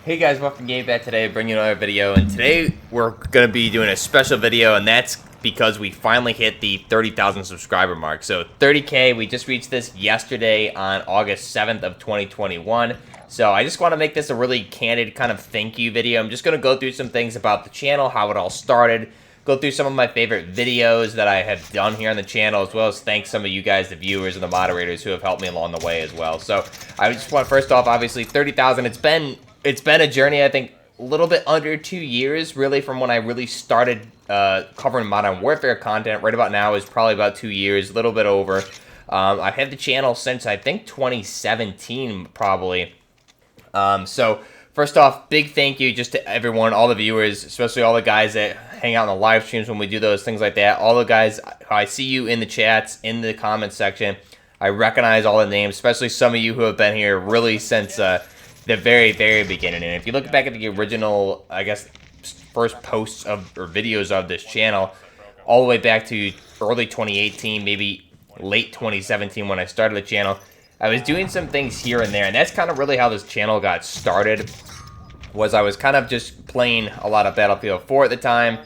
Hey guys, welcome to GameFan. Today bringing you another video, and today we're going to be doing a special video, and that's because we finally hit the 30,000 subscriber mark. So 30K, we just reached this yesterday on August 7th of 2021. So I just want to make this a really candid kind of thank you video. I'm just going to go through some things about the channel, how it all started, go through some of my favorite videos that I have done here on the channel, as well as thank some of you guys, the viewers and the moderators who have helped me along the way as well. So I just want, first off, obviously 30,000, it's been a journey, I think, a little bit under 2 years, really, from when I really started covering Modern Warfare content. Right about now is probably about 2 years, a little bit over. I've had the channel since, I think, 2017, probably. So, first off, big thank you just to everyone, all the viewers, especially all the guys that hang out in the live streams when we do those, things like that. All the guys, I see you in the chats, in the comments section. I recognize all the names, especially some of you who have been here really since the very, very beginning. And if you look back at the original, I guess, first posts of or videos of this channel, all the way back to early 2018, maybe late 2017 when I started the channel, I was doing some things here and there, and that's kind of really how this channel got started. Was I was kind of just playing a lot of Battlefield 4 at the time,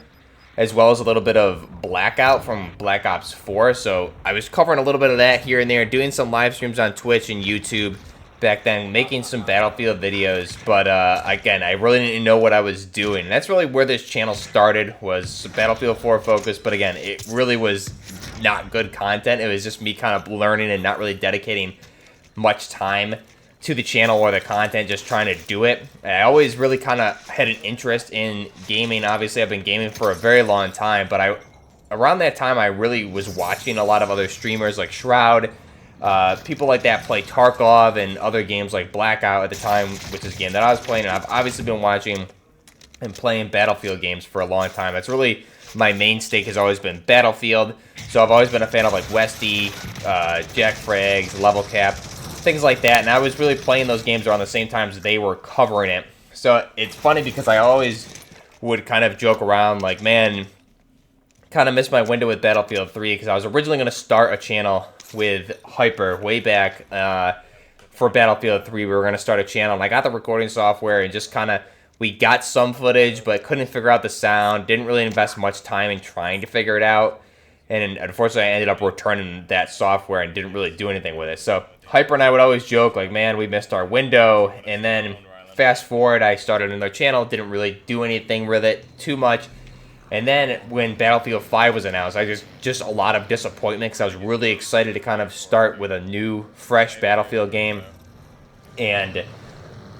as well as a little bit of Blackout from Black Ops 4. So I was covering a little bit of that here and there, doing some live streams on Twitch and YouTube back then, making some Battlefield videos, but again, I really didn't know what I was doing. And that's really where this channel started, was Battlefield 4 focus, but again, it really was not good content. It was just me kind of learning and not really dedicating much time to the channel or the content, just trying to do it. I always really kind of had an interest in gaming. Obviously, I've been gaming for a very long time, but around that time, I really was watching a lot of other streamers like Shroud, people like that play Tarkov and other games like Blackout at the time, which is a game that I was playing. And I've obviously been watching and playing Battlefield games for a long time. That's really my mainstay, has always been Battlefield. So I've always been a fan of like Westy, Jack Frags, Level Cap, things like that. And I was really playing those games around the same time as they were covering it. So it's funny because I always would kind of joke around like, man, kind of missed my window with Battlefield 3, because I was originally going to start a channel with Hyper way back for Battlefield 3. We were going to start a channel, and I got the recording software and just kind of, we got some footage, but couldn't figure out the sound, didn't really invest much time in trying to figure it out, and unfortunately I ended up returning that software and didn't really do anything with it. So Hyper and I would always joke like, man, we missed our window. And then fast forward, I started another channel, didn't really do anything with it too much. And then when Battlefield 5 was announced, I just a lot of disappointment, because I was really excited to kind of start with a new, fresh Battlefield game. And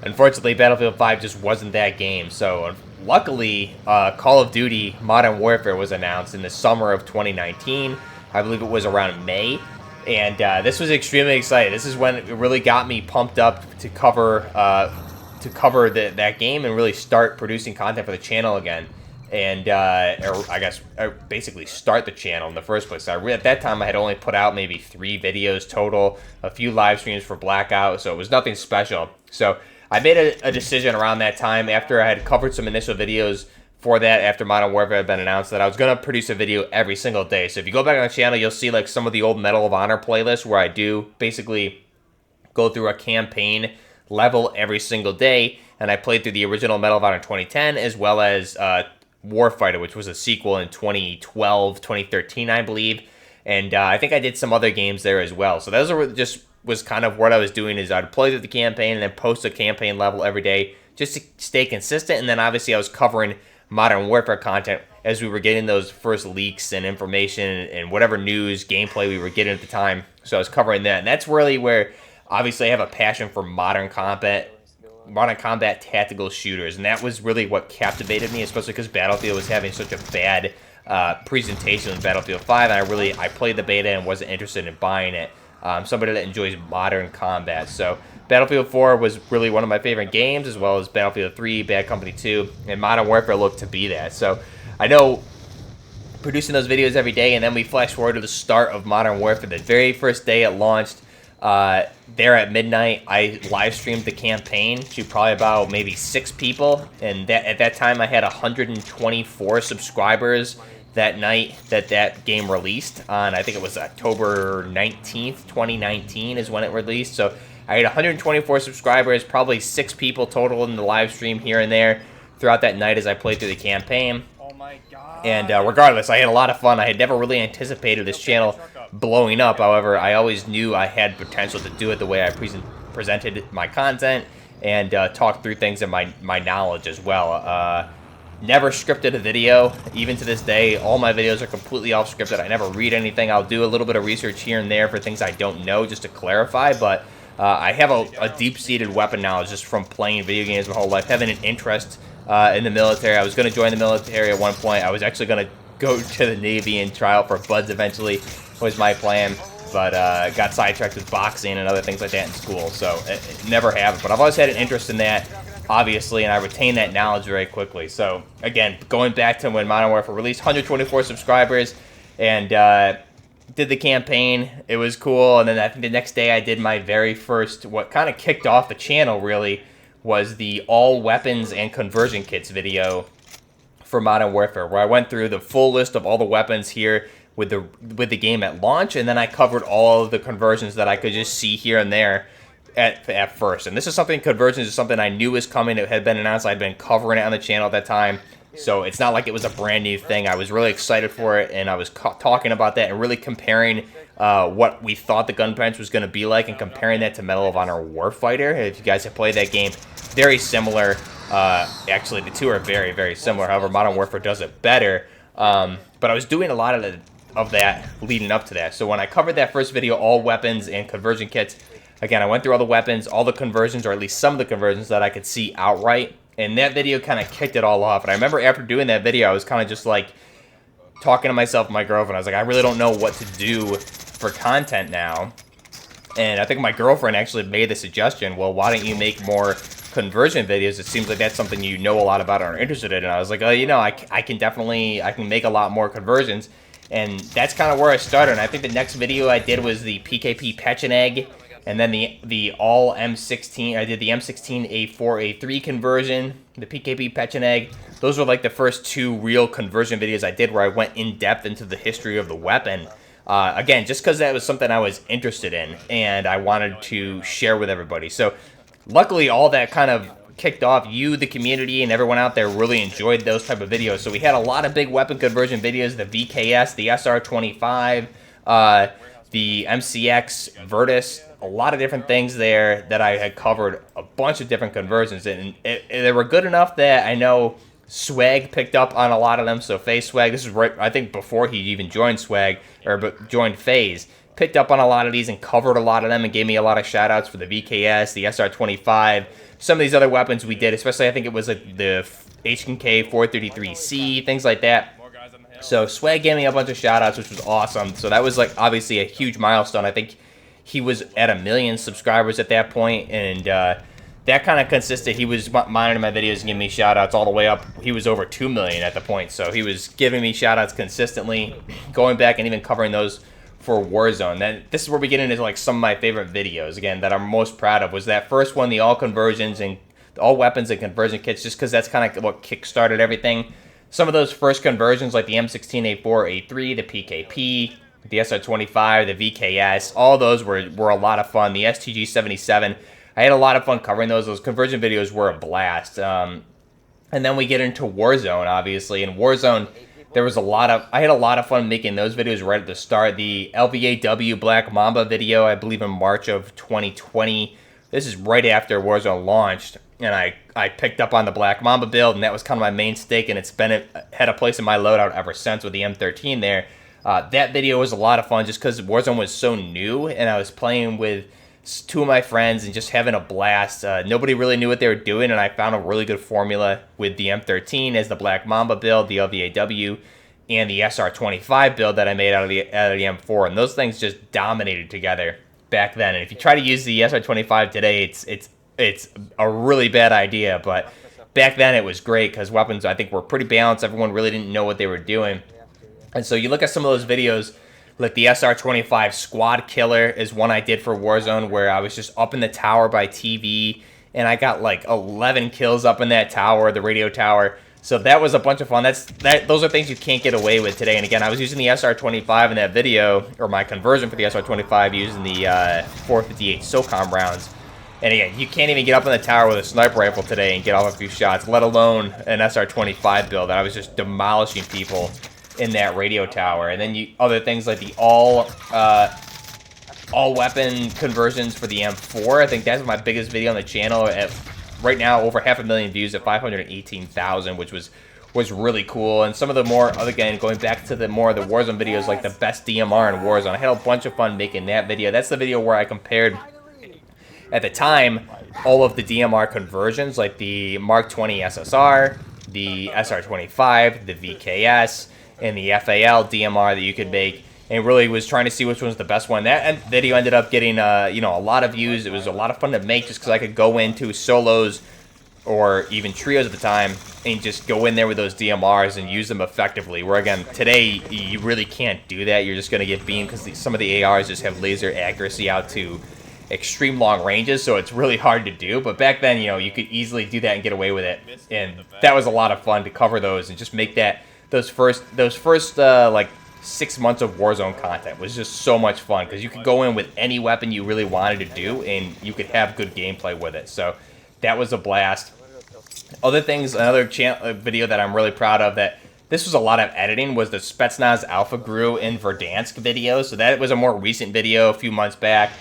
unfortunately, Battlefield 5 just wasn't that game. So luckily, Call of Duty Modern Warfare was announced in the summer of 2019. I believe it was around May. And this was extremely exciting. This is when it really got me pumped up to cover that game and really start producing content for the channel again. And basically start the channel in the first place. At that time, I had only put out maybe 3 videos total, a few live streams for Blackout, so it was nothing special. So I made a decision around that time, after I had covered some initial videos for that, after Modern Warfare had been announced, that I was going to produce a video every single day. So if you go back on the channel, you'll see like some of the old Medal of Honor playlists, where I do basically go through a campaign level every single day, and I played through the original Medal of Honor 2010, as well as Warfighter, which was a sequel in 2012, 2013, I believe. And I think I did some other games there as well. So those are was kind of what I was doing, is I'd play through the campaign and then post a campaign level every day just to stay consistent. And then obviously I was covering Modern Warfare content as we were getting those first leaks and information and whatever news, gameplay we were getting at the time. So I was covering that. And that's really where, obviously, I have a passion for modern combat tactical shooters, and that was really what captivated me, especially because Battlefield was having such a bad presentation in Battlefield 5, and I played the beta and wasn't interested in buying it. Somebody that enjoys modern combat. So Battlefield 4 was really one of my favorite games, as well as Battlefield 3, Bad Company 2, and Modern Warfare looked to be that. So I know producing those videos every day, and then we flash forward to the start of Modern Warfare, the very first day it launched. There at midnight, I live streamed the campaign to probably about maybe 6 people, and at that time I had 124 subscribers that night that game released on. I think it was October 19th, 2019 is when it released. So I had 124 subscribers, probably 6 people total in the live stream here and there throughout that night as I played through the campaign. Oh my god. And regardless, I had a lot of fun. I had never really anticipated this channel blowing up. However, I always knew I had potential to do it the way I presented my content and talk through things and my knowledge as well. Never scripted a video, even to this day. All my videos are completely off scripted. I never read anything. I'll do a little bit of research here and there for things I don't know just to clarify, but I have a deep-seated weapon knowledge just from playing video games my whole life, having an interest in the military. I was going to join the military at one point. I was actually going to go to the Navy and try out for buds eventually, was my plan, but got sidetracked with boxing and other things like that in school, so it never happened. But I've always had an interest in that, obviously, and I retained that knowledge very quickly. So, again, going back to when Modern Warfare released, 124 subscribers, and did the campaign. It was cool, and then I think the next day I did my very first, what kind of kicked off the channel, really, was the all weapons and conversion kits video for Modern Warfare, where I went through the full list of all the weapons here with the game at launch, and then I covered all of the conversions that I could just see here and there at first. And this is something, conversions is something I knew was coming. It had been announced. I'd been covering it on the channel at that time, so it's not like it was a brand new thing. I was really excited for it, and I was talking about that and really comparing what we thought the gun bench was going to be like and comparing that to Medal of Honor Warfighter. If you guys have played that game, very similar. Actually, the two are very, very similar. However, Modern Warfare does it better. But I was doing a lot of that leading up to that. So when I covered that first video, all weapons and conversion kits, again, I went through all the weapons, all the conversions, or at least some of the conversions that I could see outright. And that video kind of kicked it all off. And I remember after doing that video, I was kind of just like talking to myself and my girlfriend. I was like, I really don't know what to do for content now. And I think my girlfriend actually made the suggestion, well, why don't you make more conversion videos? It seems like that's something you know a lot about or are interested in. And I was like, oh, you know, I can make a lot more conversions. And that's kind of where I started. And I think the next video I did was the PKP PECHENEG. And then the all M16, I did the M16 A4 A3 conversion, the PKP PECHENEG. Those were like the first two real conversion videos I did where I went in depth into the history of the weapon. Again, just because that was something I was interested in and I wanted to share with everybody. So luckily all that kind of kicked off. You, the community, and everyone out there really enjoyed those type of videos. So we had a lot of big weapon conversion videos, the VKS, the SR25, the MCX, Virtus, a lot of different things there that I had covered a bunch of different conversions, and they were good enough that I know Swag picked up on a lot of them. So FaZe Swag, this is right, I think before he even joined Swag, or joined FaZe, picked up on a lot of these and covered a lot of them and gave me a lot of shout outs for the VKS, the SR25, some of these other weapons we did, especially I think it was like the H&K 433C, things like that. So Swag gave me a bunch of shout outs, which was awesome. So that was like obviously a huge milestone. I think he was at 1 million subscribers at that point, and that kind of consisted. He was monitoring my videos and giving me shout outs all the way up. He was over 2 million at the point, so he was giving me shout outs consistently, going back and even covering those for Warzone. Then this is where we get into like some of my favorite videos, again, that I'm most proud of. Was that first one, the all conversions and all weapons and conversion kits, just because that's kind of what kick-started everything. Some of those first conversions, like the M16 A4 A3, the PKP, the SR25, the VKS, all those were a lot of fun. The STG-77, I had a lot of fun covering those. Those conversion videos were a blast. And then we get into Warzone, obviously. In Warzone, there was I had a lot of fun making those videos right at the start. The LVAW Black Mamba video, I believe in March of 2020. This is right after Warzone launched. And I picked up on the Black Mamba build, and that was kind of my main stake, and it's had a place in my loadout ever since with the M13 there. That video was a lot of fun just because Warzone was so new, and I was playing with two of my friends and just having a blast. Nobody really knew what they were doing, and I found a really good formula with the M13 as the Black Mamba build, the LVAW, and the SR25 build that I made out of the M4, and those things just dominated together back then. And if you try to use the SR25 today, it's a really bad idea, but back then it was great because weapons, I think, were pretty balanced. Everyone really didn't know what they were doing. And so you look at some of those videos, like the SR25 Squad Killer is one I did for Warzone where I was just up in the tower by TV, and I got like 11 kills up in that tower, the radio tower. So that was a bunch of fun. Those are things you can't get away with today. And again, I was using the SR25 in that video, or my conversion for the SR25 using the 458 SOCOM rounds. And again, you can't even get up in the tower with a sniper rifle today and get off a few shots, let alone an SR-25 build. I was just demolishing people in that radio tower. And then other things like the all weapon conversions for the M4. I think that's my biggest video on the channel. At right now, over 500,000 views at 518,000, which was really cool. And some of the more, again, going back to the more of the Warzone videos, like the best DMR in Warzone. I had a bunch of fun making that video. That's the video where I compared, at the time, all of the DMR conversions, like the Mark 20 SSR, the SR-25, the VKS, and the FAL DMR that you could make, and really was trying to see which one was the best one. That video ended up getting, you know, a lot of views. It was a lot of fun to make just because I could go into solos or even trios at the time and just go in there with those DMRs and use them effectively. Where, again, today, you really can't do that. You're just going to get beamed because some of the ARs just have laser accuracy out to extreme long ranges, so it's really hard to do. But back then, you know, you could easily do that and get away with it. And that was a lot of fun to cover those and just make that, those first like 6 months of Warzone content was just so much fun because you could go in with any weapon you really wanted to do and you could have good gameplay with it. So that was a blast. Other things, another video that I'm really proud of, that this was a lot of editing, was the Spetsnaz Alpha Gru in Verdansk video. So that was a more recent video a few months back.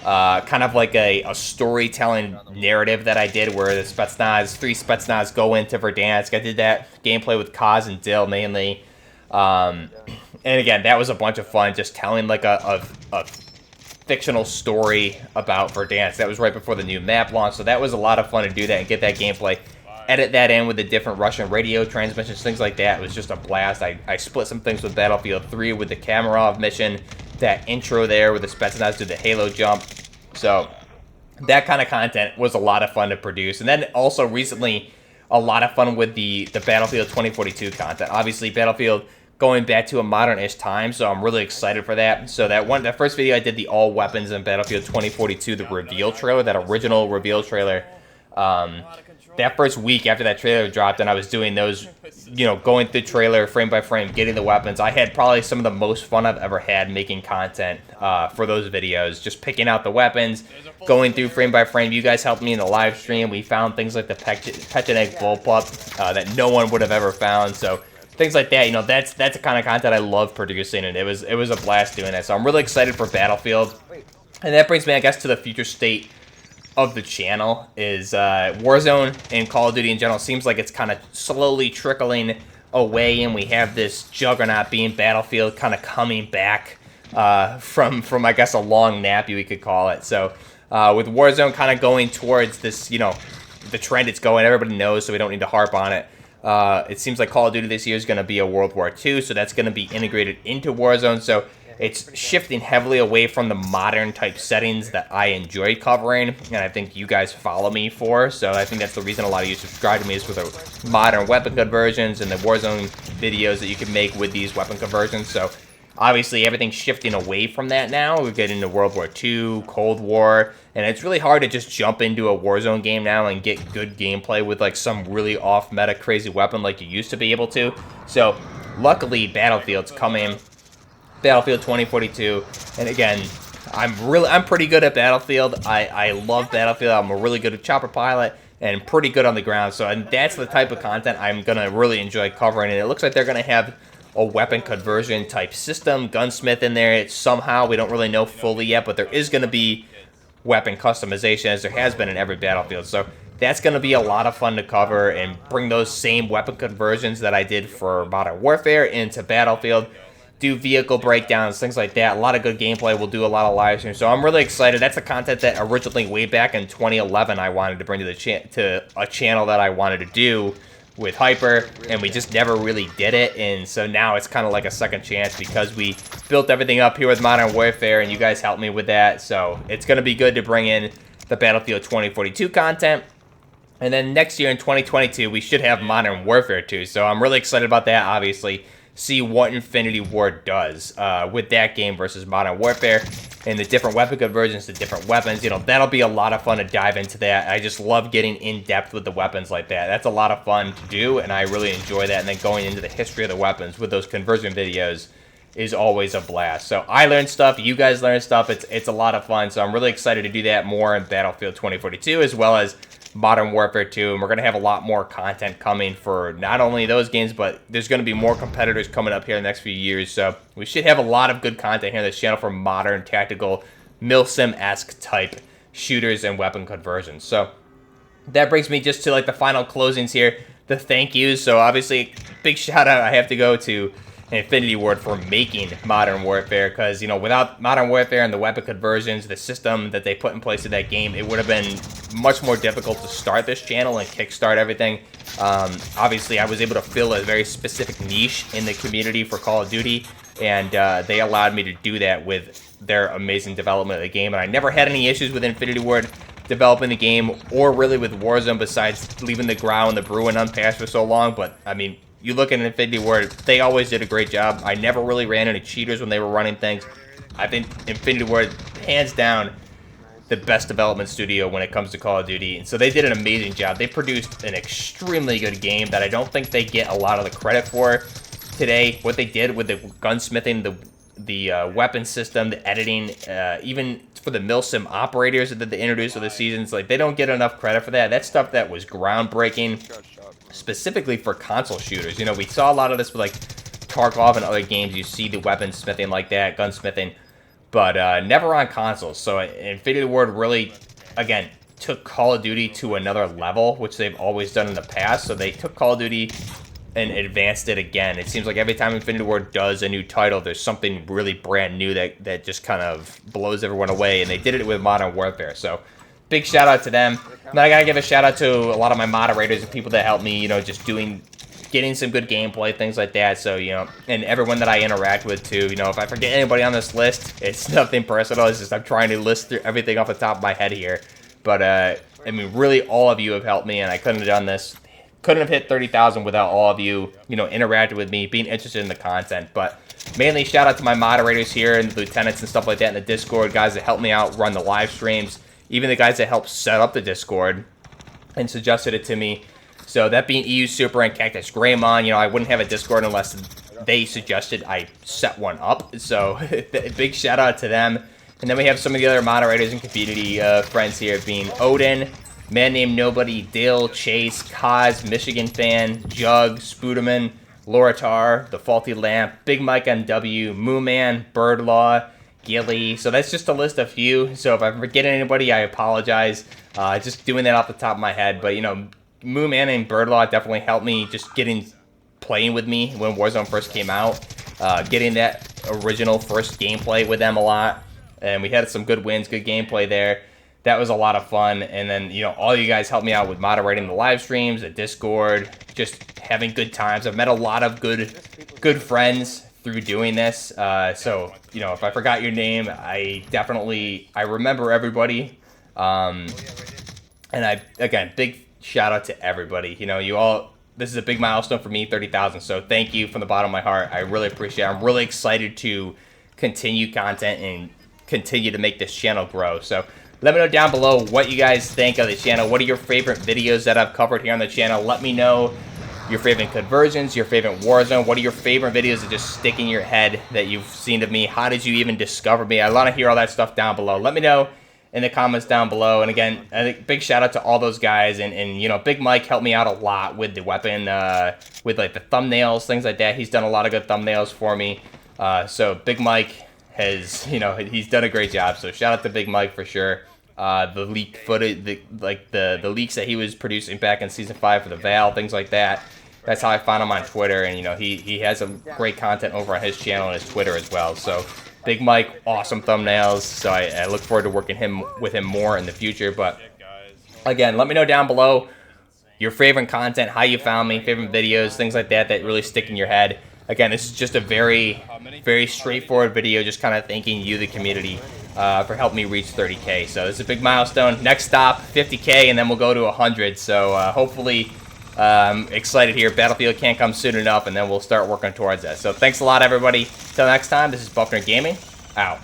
Kind of like a storytelling narrative that I did where the Spetsnaz, 3 Spetsnaz go into Verdansk. I did that gameplay with Kaz and Dill mainly. And again, that was a bunch of fun, just telling like a fictional story about Verdansk. That was right before the new map launch, so that was a lot of fun to do that and get that gameplay. Edit that in with the different Russian radio transmissions, things like that. It was just a blast. I split some things with Battlefield 3 with the Kamarov mission, that intro there with the Spetsnaz do the Halo jump. So that kind of content was a lot of fun to produce. And then also recently, a lot of fun with the Battlefield 2042 content. Obviously, Battlefield going back to a modern-ish time, so I'm really excited for that. So that first video I did, the all weapons in Battlefield 2042, the reveal trailer, that original reveal trailer. That first week after that trailer dropped, and I was doing those, you know, going through the trailer frame by frame, getting the weapons. I had probably some of the most fun I've ever had making content for those videos, just picking out the weapons, going through frame by frame. You guys helped me in the live stream. We found things like the PECHENEG bullpup that no one would have ever found. So things like that, you know, that's the kind of content I love producing, and it was a blast doing that. So I'm really excited for Battlefield, and that brings me, I guess, to the future state of the channel. Is Warzone and Call of Duty in general seems like it's kind of slowly trickling away, and we have this juggernaut being Battlefield kind of coming back from I guess a long nap, we could call it. So with Warzone kind of going towards this, you know, the trend it's going, everybody knows, so we don't need to harp on it. It seems like Call of Duty this year is going to be a World War II, so that's going to be integrated into Warzone. So it's shifting heavily away from the modern type settings that I enjoy covering, and I think you guys follow me for. So I think that's the reason a lot of you subscribe to me, is for the modern weapon conversions and the Warzone videos that you can make with these weapon conversions. So obviously everything's shifting away from that now. We're getting into World War II, Cold War, and it's really hard to just jump into a Warzone game now and get good gameplay with like some really off-meta crazy weapon like you used to be able to. So luckily Battlefield's coming. Battlefield 2042, and again, I'm pretty good at Battlefield. I love Battlefield. I'm a really good chopper pilot and pretty good on the ground. So, and that's the type of content I'm gonna really enjoy covering. And it looks like they're gonna have a weapon conversion type system, gunsmith in there. It's somehow, we don't really know fully yet, but there is gonna be weapon customization, as there has been in every Battlefield. So that's gonna be a lot of fun to cover and bring those same weapon conversions that I did for Modern Warfare into Battlefield. Do vehicle breakdowns, things like that. A lot of good gameplay. We'll do a lot of live streams. So I'm really excited. That's the content that originally, way back in 2011, I wanted to bring to to a channel that I wanted to do with Hyper, and we just never really did it. And so now it's kind of like a second chance because we built everything up here with Modern Warfare, and you guys helped me with that. So it's going to be good to bring in the Battlefield 2042 content. And then next year in 2022, we should have Modern Warfare 2. So I'm really excited about that, obviously. See what Infinity Ward does with that game versus Modern Warfare and the different weapon conversions to different weapons. You know, that'll be a lot of fun to dive into that. I just love getting in depth with the weapons like that. That's a lot of fun to do, and I really enjoy that. And then going into the history of the weapons with those conversion videos is always a blast. So I learn stuff, you guys learn stuff. It's a lot of fun. So I'm really excited to do that more in Battlefield 2042 as well as Modern Warfare 2. And we're going to have a lot more content coming for not only those games, but there's going to be more competitors coming up here in the next few years. So we should have a lot of good content here on this channel for modern, tactical, milsim-esque type shooters and weapon conversions. So that brings me just to like the final closings here, the thank yous. So obviously, big shout out I have to go to Infinity Ward for making Modern Warfare, because, you know, without Modern Warfare and the weapon conversions, the system that they put in place in that game, it would have been much more difficult to start this channel and kickstart everything. Obviously, I was able to fill a very specific niche in the community for Call of Duty, and they allowed me to do that with their amazing development of the game, and I never had any issues with Infinity Ward developing the game, or really with Warzone, besides leaving the Grau and the Bruin unpatched for so long. But, I mean, you look at Infinity Ward, they always did a great job. I never really ran into cheaters when they were running things. I think Infinity Ward, hands down, the best development studio when it comes to Call of Duty. And so they did an amazing job. They produced an extremely good game that I don't think they get a lot of the credit for today. What they did with the gunsmithing, the weapon system, the editing, even for the milsim operators that they introduced for the seasons, like, they don't get enough credit for that. That's stuff that was groundbreaking, specifically for console shooters. You know, we saw a lot of this with like Tarkov and other games. You see the weapon smithing like that, gunsmithing, but never on consoles. So Infinity Ward really, again, took Call of Duty to another level, which they've always done in the past. So they took Call of Duty and advanced it again. It seems like every time Infinity Ward does a new title, there's something really brand new that just kind of blows everyone away, and they did it with Modern Warfare. So big shout out to them. And I gotta give a shout out to a lot of my moderators and people that help me, you know, just getting some good gameplay, things like that. So, you know, and everyone that I interact with too. You know, if I forget anybody on this list, it's nothing personal. It's just I'm trying to list through everything off the top of my head here. But I mean, really, all of you have helped me, and I couldn't have done this. Couldn't have hit 30,000 without all of you, you know, interacting with me, being interested in the content. But mainly shout out to my moderators here and the lieutenants and stuff like that in the Discord, guys that help me out run the live streams, even the guys that helped set up the Discord and suggested it to me. So that being Ewesurper and Cactusgreymon, you know, I wouldn't have a Discord unless they suggested I set one up. So big shout out to them. And then we have some of the other moderators and community friends here, being Odin, Mannamednobody, Dill, Chase, Kaz, MichiganFan, Jug, Spoodurmin, Loratar, TheFaltyLamp, BigMikeMW, MooMan, BirdLaw, Ghillie. So that's just a list of few. So if I forget anybody, I apologize. Just doing that off the top of my head. But, you know, MooMan and BirdLaw definitely helped me just playing with me when Warzone first came out. Getting that original first gameplay with them a lot. And we had some good wins, good gameplay there. That was a lot of fun. And then, you know, all you guys helped me out with moderating the live streams, the Discord, just having good times. I've met a lot of good friends through doing this. So, you know, if I forgot your name, I remember everybody. And again, big shout out to everybody. You know, this is a big milestone for me, 30,000. So thank you from the bottom of my heart. I really appreciate it. I'm really excited to continue content and continue to make this channel grow. So let me know down below what you guys think of the channel. What are your favorite videos that I've covered here on the channel? Let me know your favorite conversions, your favorite Warzone. What are your favorite videos that just stick in your head that you've seen of me? How did you even discover me? I want to hear all that stuff down below. Let me know in the comments down below. And again, a big shout out to all those guys. And you know, Big Mike helped me out a lot with the weapon, with like the thumbnails, things like that. He's done a lot of good thumbnails for me. So Big Mike has, you know, he's done a great job. So shout out to Big Mike for sure. The leaked footage, the leaks that he was producing back in Season 5 for the Val, things like that. That's how I found him on Twitter, and, you know, he has some great content over on his channel and his Twitter as well. So, Big Mike, awesome thumbnails, so I look forward to working with him more in the future. But, again, let me know down below your favorite content, how you found me, favorite videos, things like that that really stick in your head. Again, this is just a very, very straightforward video, just kind of thanking you, the community, for helping me reach 30K. So this is a big milestone. Next stop, 50K, and then we'll go to 100. So hopefully, excited here. Battlefield can't come soon enough, and then we'll start working towards that. So thanks a lot, everybody. Till next time, this is Buckner Gaming, out.